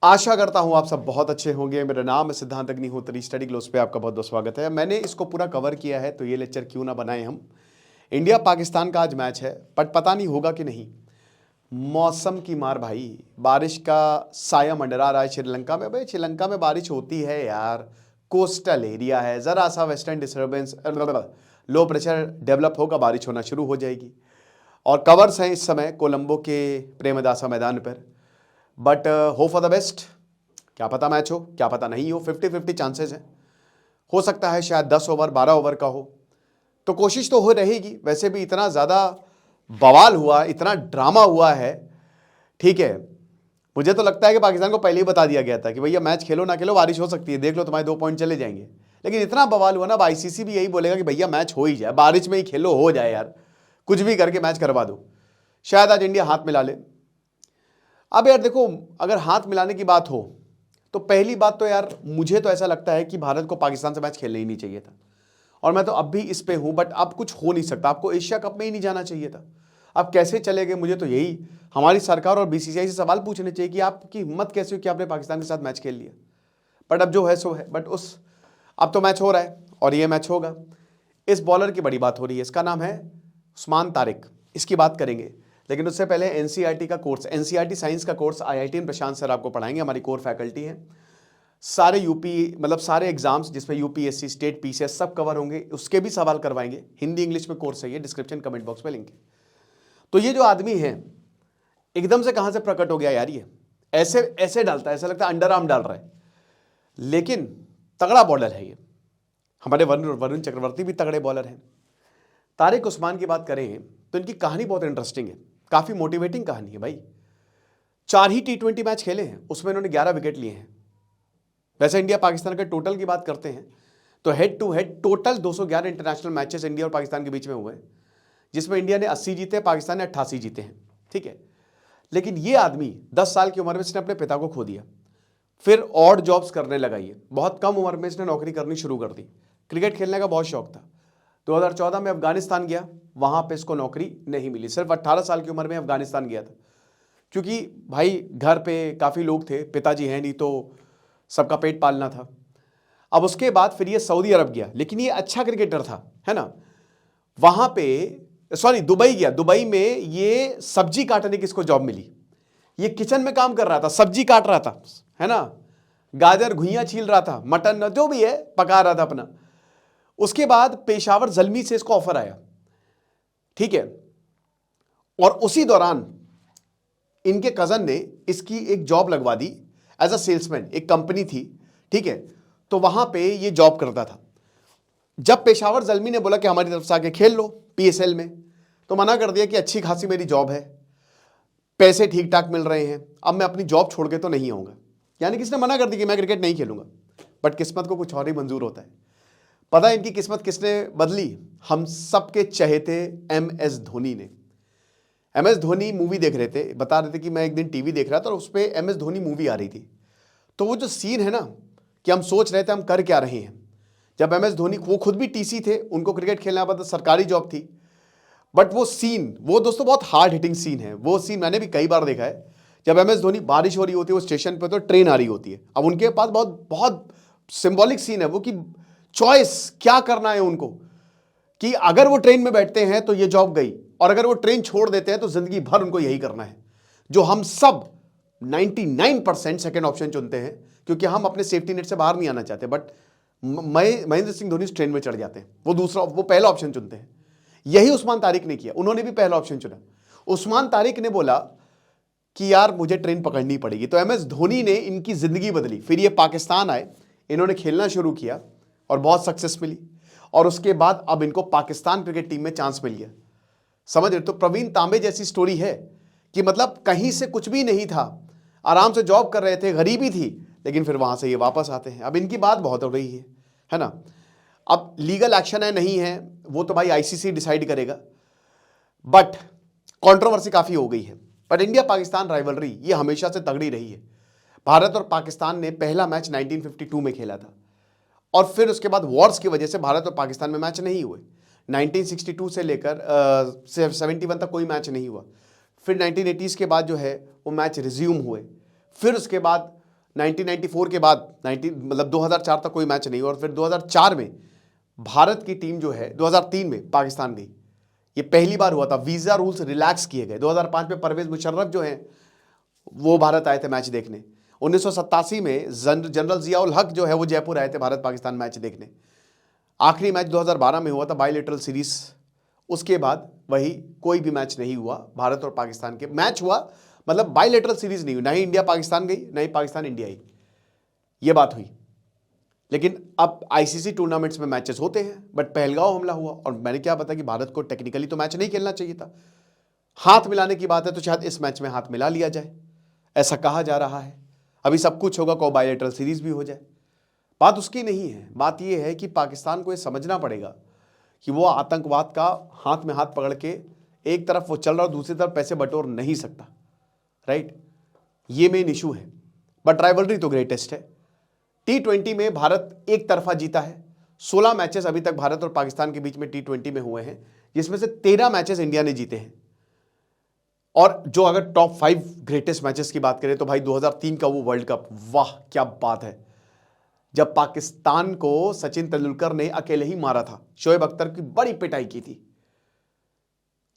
आशा करता हूं आप सब बहुत अच्छे होंगे। मेरा नाम है सिद्धांत अग्निहोत्री। स्टडी ग्लोस पे आपका बहुत बहुत स्वागत है। मैंने इसको पूरा कवर किया है तो ये लेक्चर क्यों ना बनाए हम। इंडिया पाकिस्तान का आज मैच है, बट पता नहीं होगा कि नहीं। मौसम की मार भाई, बारिश का साया मंडरा रहा है श्रीलंका में। भाई श्रीलंका में बारिश होती है यार, कोस्टल एरिया है, जरा सा western disturbance, low pressure develop होगा, बारिश होना शुरू हो जाएगी। और कवर्स हैं इस समय कोलंबो के प्रेमदासा मैदान पर। But hope for the best. क्या पता मैच हो, क्या पता नहीं हो, 50-50 चांसेस हैं। हो सकता है शायद 10 ओवर 12 ओवर का हो, तो कोशिश तो हो रहेगी। वैसे भी इतना ज़्यादा बवाल हुआ, इतना ड्रामा हुआ है, ठीक है। मुझे तो लगता है कि पाकिस्तान को पहले ही बता दिया गया था कि भैया मैच खेलो ना खेलो, बारिश हो सकती है, देख लो तुम्हारे 2 पॉइंट चले जाएंगे। लेकिन इतना बवाल हुआ ना, अब आईसीसी भी यही बोलेगा कि भैया मैच हो ही जाए, बारिश में ही खेलो, हो जाए यार, कुछ भी करके मैच करवा दो। शायद आज इंडिया हाथ मिला ले। अब यार देखो, अगर हाथ मिलाने की बात हो तो पहली बात तो यार मुझे तो ऐसा लगता है कि भारत को पाकिस्तान से मैच खेलना ही नहीं चाहिए था। और मैं तो अब भी इस पे हूं, बट अब कुछ हो नहीं सकता। आपको एशिया कप में ही नहीं जाना चाहिए था। अब कैसे चले गए, मुझे तो यही हमारी सरकार और बीसीसीआई से सवाल पूछने चाहिए कि आपकी हिम्मत कैसे हुई कि आपने पाकिस्तान के साथ मैच खेल लिया। बट अब जो है सो है। बट अब तो मैच हो रहा है और ये मैच होगा। इस बॉलर की बड़ी बात हो रही है, इसका नाम है उस्मान तारिक। इसकी बात करेंगे, लेकिन उससे पहले एनसीईआरटी का कोर्स, एनसीईआरटी साइंस का कोर्स आईआईटी प्रशांत सर आपको पढ़ाएंगे, हमारी कोर फैकल्टी है। सारे यूपी मतलब सारे एग्जाम्स जिसमें यूपीएससी, स्टेट, पीसीएस सब कवर होंगे, उसके भी सवाल करवाएंगे। हिंदी इंग्लिश में कोर्स है ये, डिस्क्रिप्शन कमेंट बॉक्स में लिंक है। तो ये जो आदमी है एकदम से कहां से प्रकट हो गया यार, ये ऐसे ऐसे डालता है, ऐसा लगता है अंडर आर्म डाल रहा है, लेकिन तगड़ा बॉलर है ये। हमारे वरुण चक्रवर्ती भी तगड़े बॉलर हैं। तारिक उस्मान की बात करें तो इनकी कहानी बहुत इंटरेस्टिंग है, काफी मोटिवेटिंग कहानी है भाई। 4 ही T20 मैच खेले हैं, उसमें इन्होंने 11 विकेट लिए हैं। वैसे इंडिया पाकिस्तान के टोटल की बात करते हैं तो head to head total 211 international matches India और पाकिस्तान के बीच में हुए हैं, जिसमें इंडिया ने 80 जीते, पाकिस्तान ने 88 जीते हैं, ठीक है। लेकिन ये आदमी 10 साल की उम्र में इसने अपने पिता को खो दिया, फिर ऑड जॉब्स करने लगा। ये बहुत कम उम्र में इसने नौकरी करनी शुरू कर दी। क्रिकेट खेलने का बहुत शौक था। 2014 में अफगानिस्तान गया, वहां पे इसको नौकरी नहीं मिली। सिर्फ 18 साल की उम्र में अफगानिस्तान गया था, क्योंकि भाई घर पे काफ़ी लोग थे, पिताजी हैं नहीं तो सबका पेट पालना था। अब उसके बाद फिर ये सऊदी अरब गया, लेकिन ये अच्छा क्रिकेटर था, है ना। वहां पे दुबई गया। दुबई में ये सब्जी काटने की इसको जॉब मिली। ये किचन में काम कर रहा था, सब्जी काट रहा था, है ना, गाजर घुइयां छील रहा था, मटन जो भी है पका रहा था अपना। उसके बाद पेशावर जल्मी से इसको ऑफर आया, ठीक है। और उसी दौरान इनके कजन ने इसकी एक जॉब लगवा दी एज अ सेल्समैन, एक कंपनी थी, ठीक है। तो वहां पे ये जॉब करता था। जब पेशावर जल्मी ने बोला कि हमारी तरफ से आके खेल लो पीएसएल में, तो मना कर दिया कि अच्छी खासी मेरी जॉब है, पैसे ठीक ठाक मिल रहे हैं, अब मैं अपनी जॉब छोड़ के तो नहीं आऊंगा। यानी किसने मना कर दी कि मैं क्रिकेट नहीं खेलूंगा। बट किस्मत को कुछ और ही मंजूर होता है। पता है इनकी किस्मत किसने बदली? हम सबके चहेते MS धोनी ने। MS धोनी मूवी देख रहे थे, बता रहे थे कि मैं एक दिन टीवी देख रहा था और उस पर MS धोनी मूवी आ रही थी। तो वो जो सीन है ना, कि हम सोच रहे थे हम कर क्या रहे हैं। जब MS धोनी, वो खुद भी टीसी थे, उनको क्रिकेट खेलना पड़ता, सरकारी जॉब थी। बट वो सीन, वो दोस्तों बहुत हार्ड हिटिंग सीन है। वो सीन मैंने भी कई बार देखा है। जब MS धोनी, बारिश हो रही होती है, वो स्टेशन पे तो ट्रेन आ रही होती है, अब उनके पास बहुत बहुत सिंबॉलिक सीन है वो, कि चॉइस क्या करना है उनको, कि अगर वो ट्रेन में बैठते हैं तो ये जॉब गई, और अगर वो ट्रेन छोड़ देते हैं तो जिंदगी भर उनको यही करना है। जो हम सब 99% सेकेंड ऑप्शन चुनते हैं, क्योंकि हम अपने सेफ्टी नेट से बाहर नहीं आना चाहते। बट महेंद्र सिंह धोनी ट्रेन में चढ़ जाते हैं, वो पहला ऑप्शन चुनते हैं। यही उस्मान तारिक ने किया, उन्होंने भी पहला ऑप्शन चुना। उस्मान तारिक ने बोला कि यार मुझे ट्रेन पकड़नी पड़ेगी, तो MS धोनी ने इनकी जिंदगी बदली। फिर ये पाकिस्तान आए, इन्होंने खेलना शुरू किया और बहुत सक्सेस मिली, और उसके बाद अब इनको पाकिस्तान क्रिकेट टीम में चांस मिल गया। समझ रहे? तो प्रवीण तांबे जैसी स्टोरी है, कि मतलब कहीं से कुछ भी नहीं था, आराम से जॉब कर रहे थे, गरीबी थी, लेकिन फिर वहां से ये वापस आते हैं। अब इनकी बात बहुत हो रही है ना। अब लीगल एक्शन है नहीं है, वो तो भाई ICC डिसाइड करेगा, बट कंट्रोवर्सी काफी हो गई है। पर इंडिया पाकिस्तान राइवलरी ये हमेशा से तगड़ी रही है। भारत और पाकिस्तान ने पहला मैच 1952 में खेला था, और फिर उसके बाद वॉर्स की वजह से भारत और पाकिस्तान में मैच नहीं हुए। 1962 से लेकर 71 तक कोई मैच नहीं हुआ। फिर 1980s के बाद जो है वो मैच रिज्यूम हुए। फिर उसके बाद 1994 के बाद 2004 तक कोई मैच नहीं हुआ, और फिर 2004 में भारत की टीम जो है 2003 में पाकिस्तान गई। ये पहली बार हुआ था, वीजा रूल्स रिलैक्स किए गए। 2005 में परवेज मुशर्रफ जो हैं वो भारत आए थे मैच देखने। 1987 में जनरल जियाउल हक जो है वो जयपुर आए थे भारत पाकिस्तान मैच देखने। आखिरी मैच 2012 में हुआ था बायलैटरल सीरीज। उसके बाद वही कोई भी मैच नहीं हुआ भारत और पाकिस्तान के। मैच हुआ मतलब बायलैटरल सीरीज नहीं हुई, ना ही इंडिया पाकिस्तान गई ना ही पाकिस्तान इंडिया आई, ये बात हुई। लेकिन अब आईसीसी टूर्नामेंट्स में मैचेस होते हैं, बट पहलगांव हमला हुआ और मैंने क्या पता कि भारत को टेक्निकली तो मैच नहीं खेलना चाहिए था। हाथ मिलाने की बात है तो शायद इस मैच में हाथ मिला लिया जाए, ऐसा कहा जा रहा है। अभी सब कुछ होगा, को बायलैटरल सीरीज भी हो जाए। बात उसकी नहीं है, बात यह है कि पाकिस्तान को यह समझना पड़ेगा कि वो आतंकवाद का हाथ में हाथ पकड़ के एक तरफ वो चल रहा और दूसरी तरफ पैसे बटोर नहीं सकता, राइट। ये मेन इशू है, बट राइवलरी तो ग्रेटेस्ट है। T20 में भारत एक तरफा जीता है। 16 मैचेस अभी तक भारत और पाकिस्तान के बीच में T20 में हुए हैं, जिसमें से 13 मैचेस इंडिया ने जीते हैं। और जो अगर टॉप 5 ग्रेटेस्ट मैचेस की बात करें तो भाई 2003 का वो वर्ल्ड कप, वाह क्या बात है, जब पाकिस्तान को सचिन तेंदुलकर ने अकेले ही मारा था, शोएब अख्तर की बड़ी पिटाई की थी।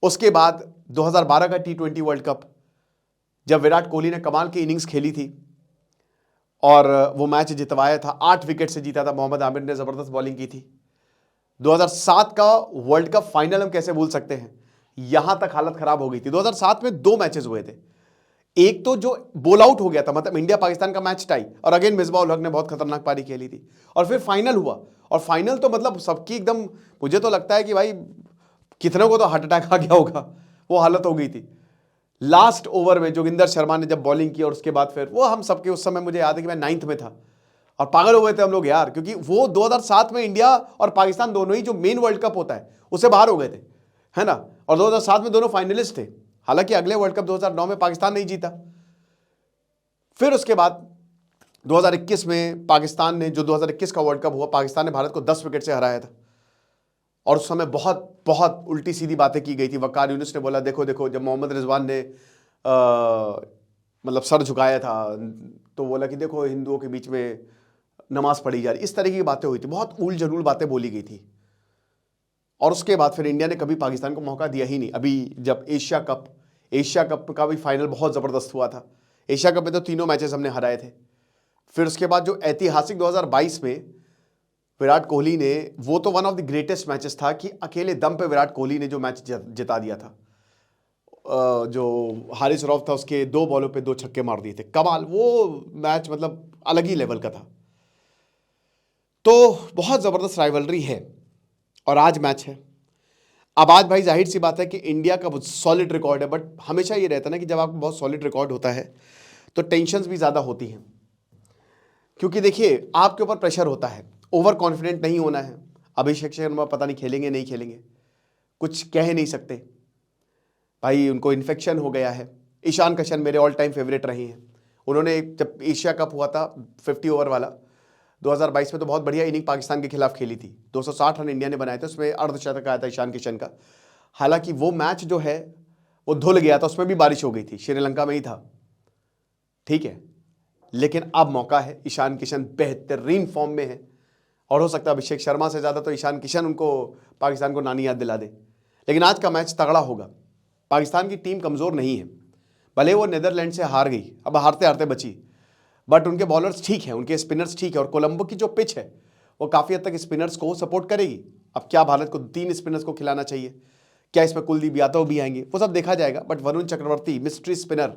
उसके बाद 2012 का T20 वर्ल्ड कप, जब विराट कोहली ने कमाल की इनिंग्स खेली थी और वो मैच जितवाया था, 8 विकेट से जीता था, मोहम्मद आमिर ने जबरदस्त बॉलिंग की थी। 2007 का वर्ल्ड कप फाइनल हम कैसे भूल सकते हैं, यहां तक हालत खराब हो गई थी। 2007 में 2 मैचेस हुए थे, एक तो जो बोल आउट हो गया था, मतलब इंडिया पाकिस्तान का मैच टाई, और अगेन मिसबाह उल हक ने बहुत खतरनाक पारी खेली थी, और फिर फाइनल हुआ। और फाइनल तो मतलब सबकी एकदम, मुझे तो लगता है कि भाई कितने को तो हार्ट अटैक आ गया होगा, वो हालत हो गई थी। लास्ट ओवर में जोगिंदर शर्मा ने जब बॉलिंग की और उसके बाद फिर वो, हम सबके उस समय मुझे याद है कि मैं 9th में था और पागल हो गए थे हम लोग यार, क्योंकि वो 2007 में इंडिया और पाकिस्तान दोनों ही, जो मेन वर्ल्ड कप होता है उससे बाहर हो गए थे, है ना। और 2007 में दोनों फाइनलिस्ट थे। हालांकि अगले वर्ल्ड कप 2009 में पाकिस्तान नहीं जीता। फिर उसके बाद 2021 में पाकिस्तान ने, जो 2021 का वर्ल्ड कप हुआ, पाकिस्तान ने भारत को 10 विकेट से हराया था। और उस समय बहुत बहुत उल्टी सीधी बातें की गई थी। वकार यूनुस ने बोला देखो देखो, जब मोहम्मद रिजवान ने मतलब सर झुकाया था तो बोला कि देखो हिंदुओं के बीच में नमाज पढ़ी जा रही, इस तरह की बातें हुई थी, बहुत उल जलूल बातें बोली गई थी। और उसके बाद फिर इंडिया ने कभी पाकिस्तान को मौका दिया ही नहीं। अभी जब एशिया कप का भी फाइनल बहुत ज़बरदस्त हुआ था। एशिया कप में तो तीनों मैचेस हमने हराए थे। फिर उसके बाद जो ऐतिहासिक 2022 में विराट कोहली ने, वो तो one of the greatest matches था कि अकेले दम पे विराट कोहली ने जो मैच जिता दिया था। जो हारिस रऊफ था उसके 2 बॉलों पे 2 छक्के मार दिए थे, कमाल। वो मैच मतलब अलग ही लेवल का था। तो बहुत ज़बरदस्त राइवलरी है और आज मैच है। अब आज भाई जाहिर सी बात है कि इंडिया का सॉलिड रिकॉर्ड है, बट हमेशा ये रहता है ना कि जब आपको बहुत सॉलिड रिकॉर्ड होता है तो टेंशन्स भी ज़्यादा होती हैं, क्योंकि देखिए आपके ऊपर प्रेशर होता है, ओवर कॉन्फिडेंट नहीं होना है। अभिषेक शर्मा पता नहीं खेलेंगे नहीं खेलेंगे, कुछ कह नहीं सकते भाई, उनको इन्फेक्शन हो गया है। ईशान किशन मेरे ऑल टाइम फेवरेट रहे हैं। उन्होंने जब एशिया कप हुआ था 50 ओवर वाला 2022 में, तो बहुत बढ़िया इनिंग पाकिस्तान के खिलाफ खेली थी। 260 रन इंडिया ने बनाए थे, उसमें अर्धशतक आया था ईशान किशन का। हालांकि वो मैच जो है वो धुल गया था, उसमें भी बारिश हो गई थी, श्रीलंका में ही था, ठीक है। लेकिन अब मौका है, ईशान किशन बेहतरीन फॉर्म में है और हो सकता है अभिषेक शर्मा से ज़्यादा तो ईशान किशन उनको, पाकिस्तान को नानी याद दिला दे। लेकिन आज का मैच तगड़ा होगा। पाकिस्तान की टीम कमज़ोर नहीं है, भले वो नीदरलैंड से हार गई, अब हारते हारते बची, बट उनके बॉलर्स ठीक हैं, उनके स्पिनर्स ठीक है। और कोलंबो की जो पिच है वो काफ़ी हद तक स्पिनर्स को सपोर्ट करेगी। अब क्या भारत को 3 स्पिनर्स को खिलाना चाहिए, क्या इसमें कुलदीप यादव भी आएंगे, वो सब देखा जाएगा। But Varun Chakravarthy mystery spinner,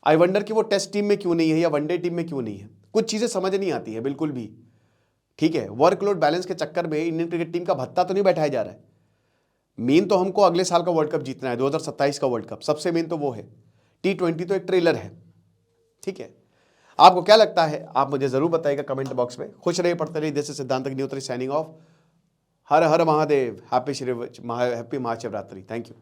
I wonder कि वो टेस्ट टीम में क्यों नहीं है या वनडे टीम में क्यों नहीं है, कुछ चीज़ें समझ नहीं आती है बिल्कुल भी, ठीक है। वर्कलोड बैलेंस के चक्कर में इंडियन क्रिकेट टीम का भत्ता तो नहीं बैठाया जा रहा है। मेन तो हमको अगले साल का वर्ल्ड कप जीतना है, 2027 का वर्ल्ड कप, सबसे मेन तो वो है। T20 तो एक ट्रेलर है, ठीक है। आपको क्या लगता है आप मुझे जरूर बताइएगा कमेंट बॉक्स में। खुश रहिए, पढ़ते रहिए। देश सिद्धांत Agnihotri signing off. Her her Mahadev. Happy Mahashivratri. Thank you.